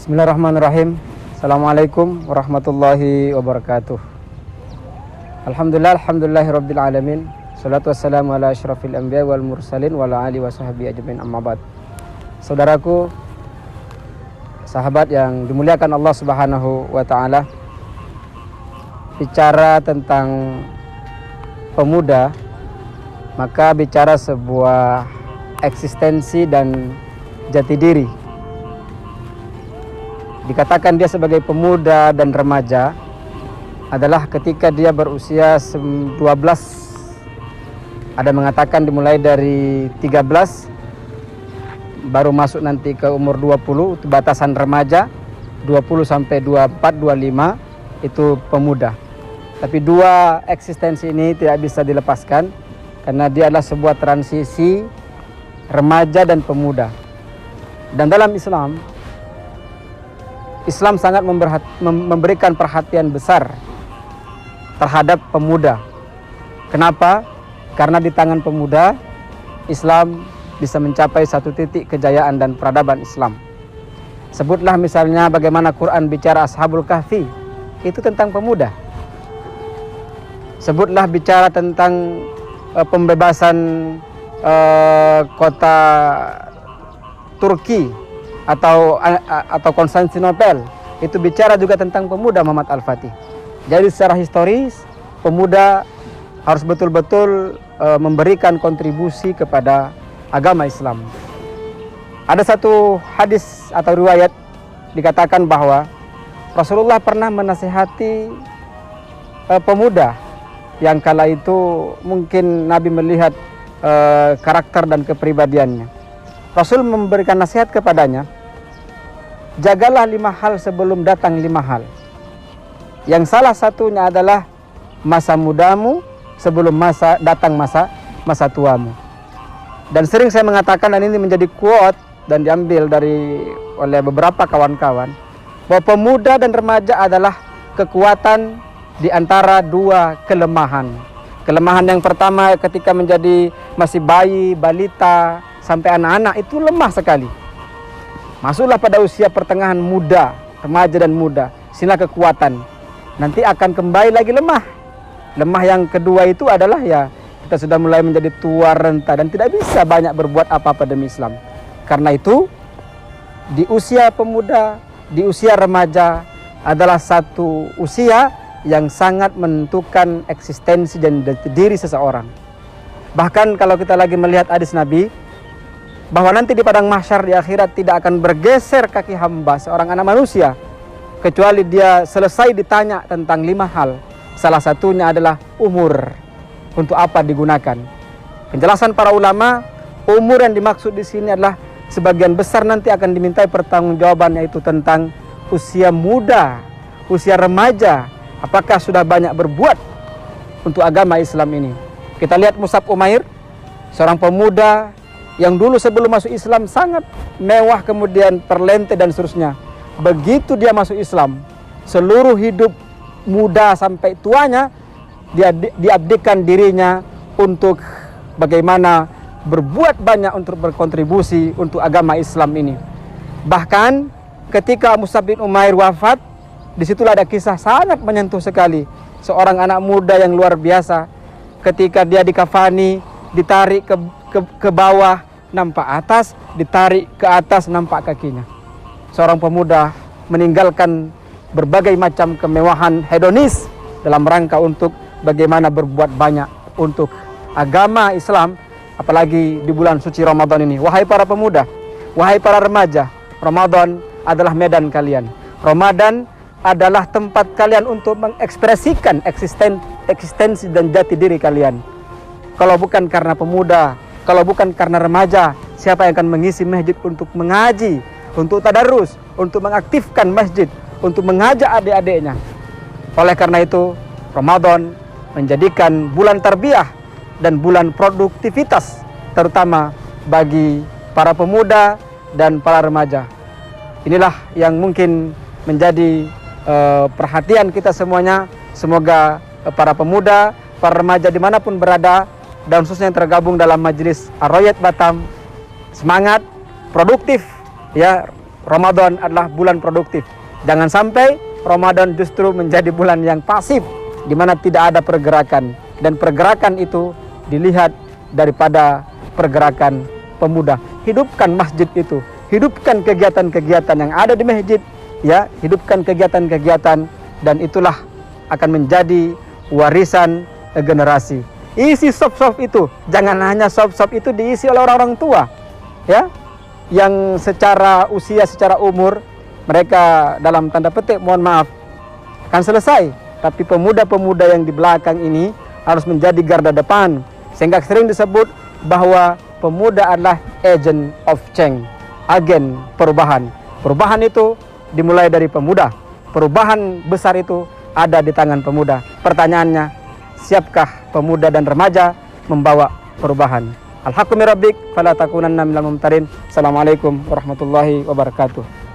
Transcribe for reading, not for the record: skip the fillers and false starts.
Bismillahirrahmanirrahim. Assalamualaikum warahmatullahi wabarakatuh. Alhamdulillahirabbil alamin. Shalatu wassalamu ala asyrafil anbiya wal mursalin wa ala alihi wa sahbihi ajmain, amma ba'd. Saudaraku, sahabat yang dimuliakan Allah Subhanahu wa taala, bicara tentang pemuda, maka bicara sebuah eksistensi dan jati diri. Dikatakan dia sebagai pemuda dan remaja adalah ketika dia berusia 12. Ada mengatakan dimulai dari 13 baru masuk nanti ke umur 20, itu batasan remaja. 20 sampai 24, 25 itu pemuda. Tapi dua eksistensi ini tidak bisa dilepaskan karena dia adalah sebuah transisi remaja dan pemuda. Dan dalam Islam sangat memberikan perhatian besar terhadap pemuda. Kenapa? Karena di tangan pemuda, Islam bisa mencapai satu titik kejayaan dan peradaban Islam. Sebutlah misalnya bagaimana Quran bicara Ashabul Kahfi, itu tentang pemuda. Sebutlah bicara tentang pembebasan kota Turki atau Konstantinopel, itu bicara juga tentang pemuda Muhammad Al-Fatih. Jadi secara historis pemuda harus betul-betul memberikan kontribusi kepada agama Islam. Ada satu hadis atau riwayat dikatakan bahwa Rasulullah pernah menasihati pemuda yang kala itu mungkin Nabi melihat karakter dan kepribadiannya. Rasul memberikan nasihat kepadanya, jagalah 5 hal sebelum datang 5 hal. Yang salah satunya adalah masa mudamu sebelum datang masa tuamu. Dan sering saya mengatakan, dan ini menjadi quote dan diambil oleh beberapa kawan-kawan, bahwa pemuda dan remaja adalah kekuatan di antara dua kelemahan. Kelemahan yang pertama ketika menjadi masih bayi, balita, sampai anak-anak itu lemah sekali. Masuklah pada usia pertengahan muda, remaja dan muda, sinilah kekuatan. Nanti akan kembali lagi lemah. Lemah yang kedua itu adalah kita sudah mulai menjadi tua renta dan tidak bisa banyak berbuat apa-apa demi Islam. Karena itu di usia pemuda, di usia remaja adalah satu usia yang sangat menentukan eksistensi dan diri seseorang. Bahkan kalau kita lagi melihat hadis Nabi, bahwa nanti di padang mahsyar di akhirat tidak akan bergeser kaki hamba seorang anak manusia kecuali dia selesai ditanya tentang 5 hal. Salah satunya adalah umur. Untuk apa digunakan? Penjelasan para ulama, umur yang dimaksud di sini adalah sebagian besar nanti akan dimintai pertanggungjawaban, yaitu tentang usia muda, usia remaja. Apakah sudah banyak berbuat untuk agama Islam ini? Kita lihat Mus'ab Umair, seorang pemuda yang dulu sebelum masuk Islam sangat mewah, kemudian terlente dan seterusnya. Begitu dia masuk Islam, seluruh hidup muda sampai tuanya dia diabdikan dirinya untuk bagaimana berbuat banyak untuk berkontribusi untuk agama Islam ini. Bahkan ketika Mus'ab bin Umair wafat, disitulah ada kisah sangat menyentuh sekali. Seorang anak muda yang luar biasa, ketika dia dikafani, ditarik ke bawah nampak atas, ditarik ke atas nampak kakinya. Seorang pemuda meninggalkan berbagai macam kemewahan hedonis dalam rangka untuk bagaimana berbuat banyak untuk agama Islam, apalagi di bulan suci Ramadan ini. Wahai para pemuda, wahai para remaja, Ramadan adalah medan kalian. Ramadan adalah tempat kalian untuk mengekspresikan eksistensi dan jati diri kalian. Kalau bukan karena pemuda, kalau bukan karena remaja, siapa yang akan mengisi masjid untuk mengaji, untuk tadarus, untuk mengaktifkan masjid, untuk mengajak adik-adiknya? Oleh karena itu, Ramadan menjadikan bulan tarbiyah dan bulan produktivitas, terutama bagi para pemuda dan para remaja. Inilah yang mungkin menjadi perhatian kita semuanya. Semoga para pemuda, para remaja dimanapun berada, dan khususnya yang tergabung dalam majelis Ar-Royat Batam, semangat, produktif, Ramadan adalah bulan produktif. Jangan sampai Ramadan justru menjadi bulan yang pasif, di mana tidak ada pergerakan. Dan pergerakan itu dilihat daripada pergerakan pemuda. Hidupkan masjid itu, hidupkan kegiatan-kegiatan yang ada di masjid, ya, hidupkan kegiatan-kegiatan, dan itulah akan menjadi warisan generasi. Isi shop-shop itu, jangan hanya shop-shop itu diisi oleh orang-orang tua, ya, yang secara usia, secara umur mereka dalam tanda petik, mohon maaf, akan selesai. Tapi pemuda-pemuda yang di belakang ini harus menjadi garda depan, sehingga sering disebut bahwa pemuda adalah agent of change, agen perubahan. Perubahan itu dimulai dari pemuda. Perubahan besar itu ada di tangan pemuda. Pertanyaannya, siapkah pemuda dan remaja membawa perubahan? Al-haqqu min rabbik fala takunanna minal mumtarin. Assalamualaikum warahmatullahi wabarakatuh.